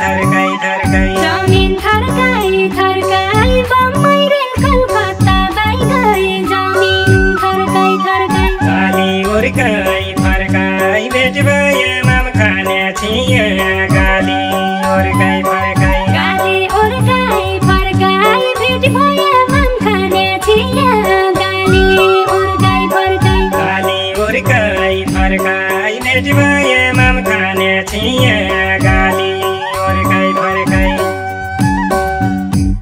थर्काई थर्काई जमिन थर्काई थर्काई बम्बई रेल कलकत्ता गई जमिन थर्काई थर्काई गाली उर्काई फर्काई बेटी भए माम खाने छिया गाली उर्काई फर्काई गाली उर्काई फर्काई बेटी भए माम खाने छिया गाली उर्काई फर्काई गाली उर्काई फर्काई बेटी भए माम खाने छिया गाली उर्काई फर्काई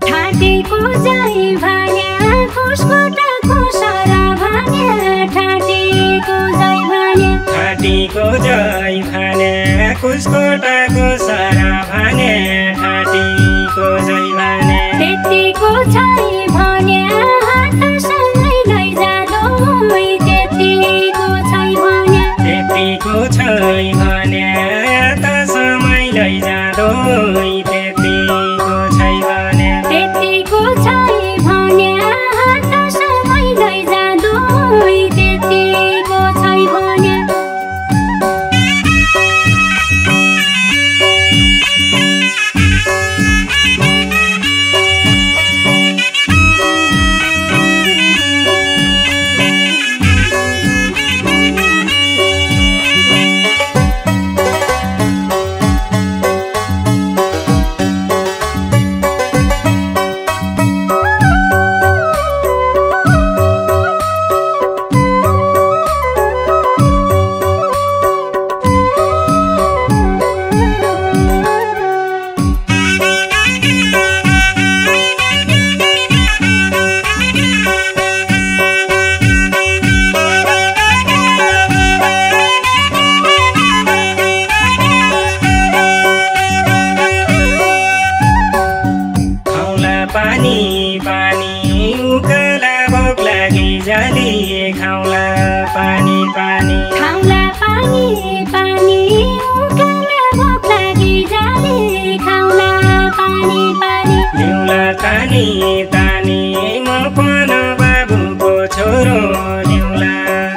ठाटेको जाइ भन्या कुसकोटाको सरा भन्या ठाटेको जाइ भन्या ठाटीको जय भने कुसकोटाको सरा भने ठाटीको जय भने त्यतिको छै भन्या हातसँगै लैजा दोई त्यतिको छै भन्या त्यतिको छै भने त समय लैजाँदो त्यतिको छै भने त्यतिको छै भन्या हातसँगै लैजा दोई त्यतिको छै भन्या पानी पानी उकाला भोक लागि जाली खाउला पानी पानी खाउला पानी पानी उकाला भोक लागि जाली खाउला पानी पानी ल्याउला तानी तानी म पन बाबुको छोरो ल्याउला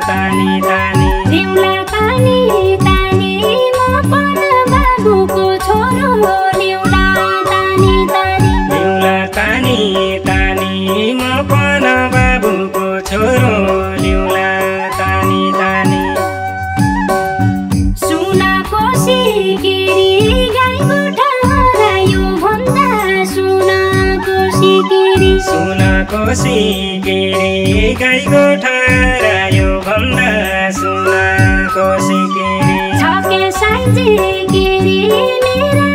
तानी तानी ल्याउला तानी तानी म पन बाबुको छोरो ल्याउला तानी तानी ल्याउला तानी तानी म पन बाबुको छोरो ल्याउला तानी तानी सुनको सिकिरी गाईको ठहरायो भन्दा सुनको सिकिरी सुनको सिकिरी गाईको ठहरायो भन्दा सुनको सिकिरी छके साइजी गिरी मेरा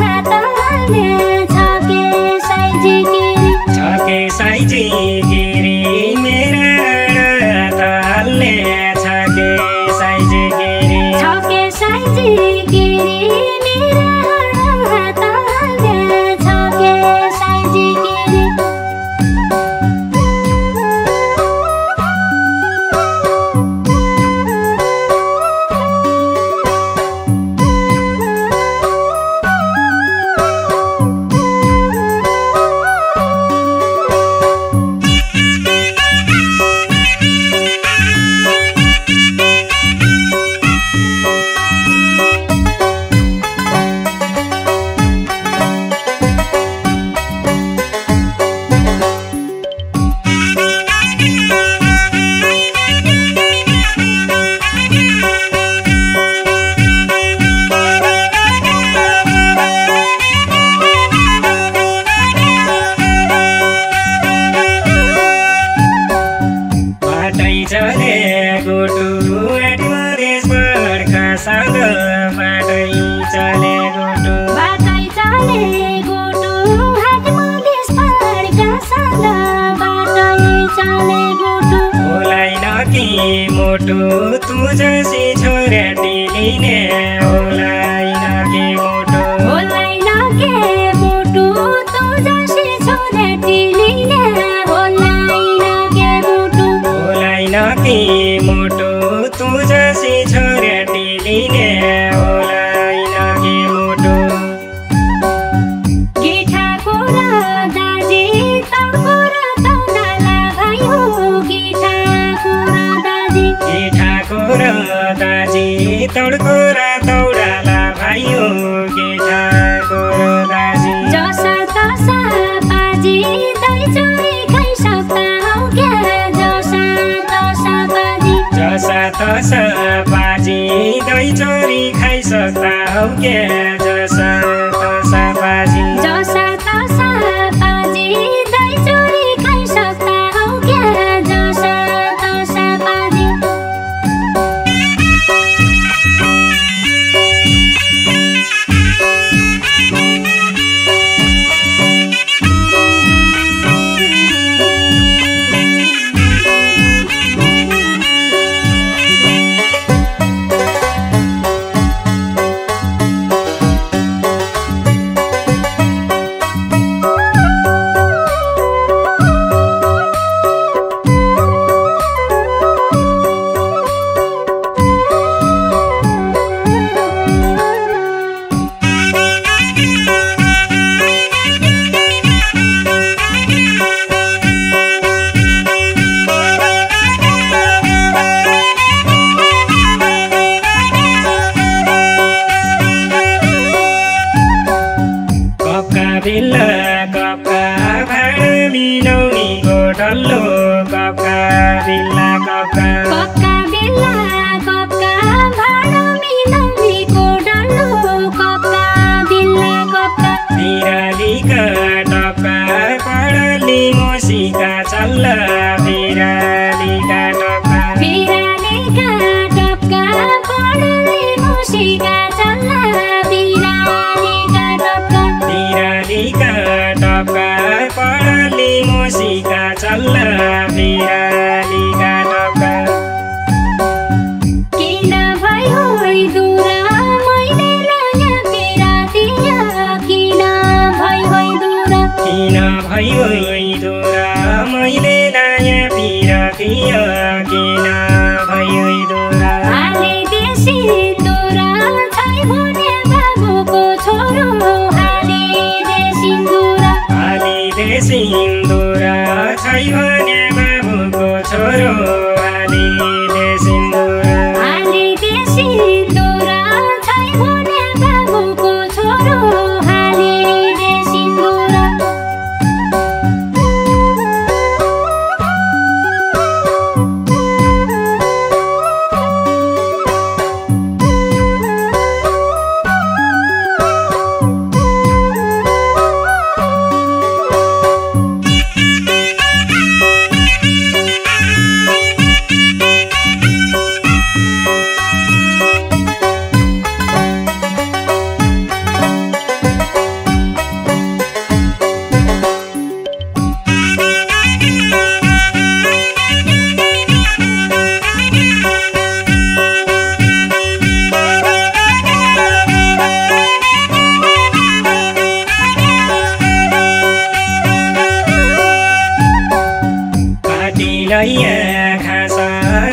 हात हाल्ने छके साइजी गिरी छके साइजी गिरी मेरा हात हाल्ने छके साइजी गिरी छके साइजी गिरी मेरा हात हाल्ने छके साइजी गिरी चले गोटु आटी मधेस बर्खा सँग बाटै चले गोटु बाटै चले गोटु हात मधेस बर्खा सँग बाटै चले गोटु होलाई नकी मोटु तु जसी छोरा दिलिने होलाई नकी मोटु होलाई नके मोटु तु जसी छोरा दिलिने होलाई नके मोटु होलाई नकी मोटु तु जसी छोरा दिलिने होलाई नकी मोटु गिठाको र दाजी तौको र तौडाला भाइ हो गिठाको र दाजी गिठाको र दाजी तौडको र तौडा क्या जसा तसा बाजी जसा तसा बाजी दही चोरी खाइसक्दा हौ क्या जसा तसा बाजी बिल्ला कपका भाँडा मिलाउनेको डल्लो कपका बिल्ला कपका कपका बिल्ला कपका भाँडा मिलाउनेको डल्लो कपका बिल्ला कपका बिरालीका टपका पडली मसीका चल्ला बिरालीका टपका बिरालीका टपका पडली मसीका चल्ला बिरालीका टपका बिरालीका टपका पडली मसीका चल्ला बिरालीका टपका किन भयो दुरा मैले नयाँ बिरातिया किन भयो दुरा किन भयो दुरा मैले नयाँ बिरातिया किन भयो दुरा हालिदेशी दुरा छै भने बाबुको छोरो हालिदेशी दुरा हालिदेशी दुरा छै भने बाबुको छोरो हालिदेशी दुरा हालिदेशी दुरा छै भने बाबुको छोरो हालिदेशी दुरा लैया घाँस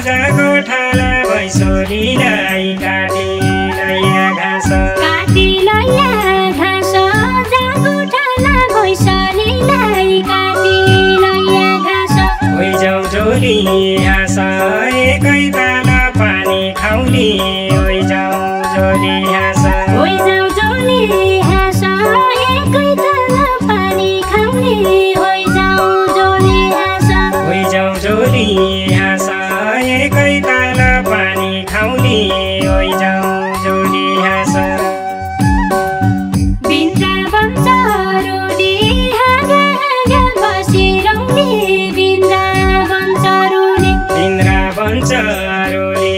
जाको ठाला भैसोरीलाई काटी लैया घाँस काटी लैया घाँस जाको ठाला भैसोरीलाई काटी लैया घाँस ओइजाउ जोली हाँस एकै ताला पानी खाउली ओइजाउ जोली हाँस ओइजाउ जोली हाँस एकै ताला पानी खाउने ओइजाउ जोली हाँस ओइजाउ जोली हाँस एकै ताला पानी खाउली ओइजाउ जोली हाँस वृन्दावन चरुली हाँगा हाँगा बसिरहने वृन्दावन चरुली वृन्दावन चरुली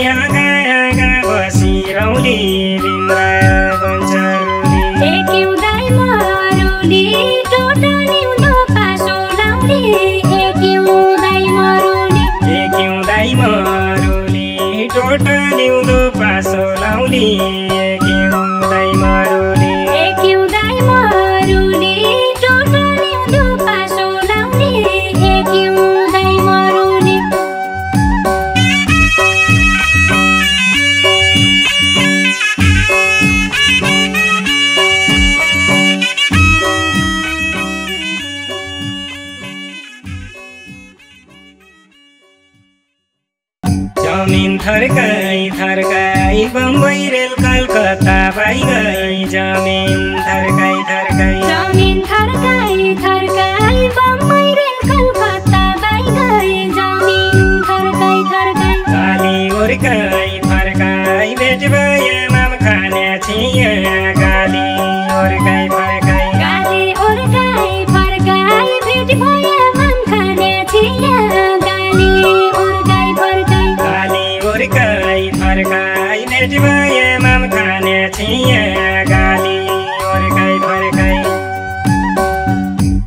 हाँगा हाँगा बसिरहने वृन्दावन चरुली एकिउँदै मरुली टोटा न्युनो पासो लाउने एकिउँदै मरुली टोटा न्युनो पासो लाउने एकिउँदै मरुली एकिउँदै मरुली टोटा न्युनो पासो लाउने एकिउँदै मरुली जमिन थर्काई थर्काई बम्बई रेल कलकत्ता पाइगई जमिन थर्काई थर्काई जमिन थर्काई थर्काई बम्बई रेल कलकत्ता पाइगई जमिन थर्काई थर्काई काली उर्काई फर्काई बेट भए माम खाने छिया उर्काई फर्काई गाली उर्काई फर्काई भेट भए मन खाने छिया गाली उर्काई फर्काई गाली उर्काई फर्काई भेट भए मन खाने छिया गाली उर्काई फर्काई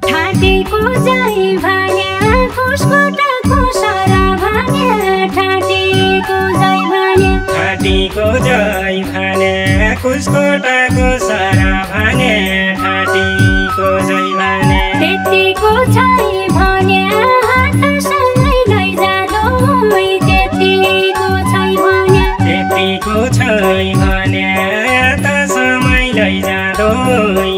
ठाटेको जाइ भन्या कुसकोटाको सरा भन्या ठाटेको जाइ भन्या ठाटीको जय भने कुसकोटाको सरा भने ठाटीको जय भने त्यतिको छै भन्या हातसँगै लैजादोइ त्यतिको छै भन्या त्यतिको छै भने त समय लैजादोइ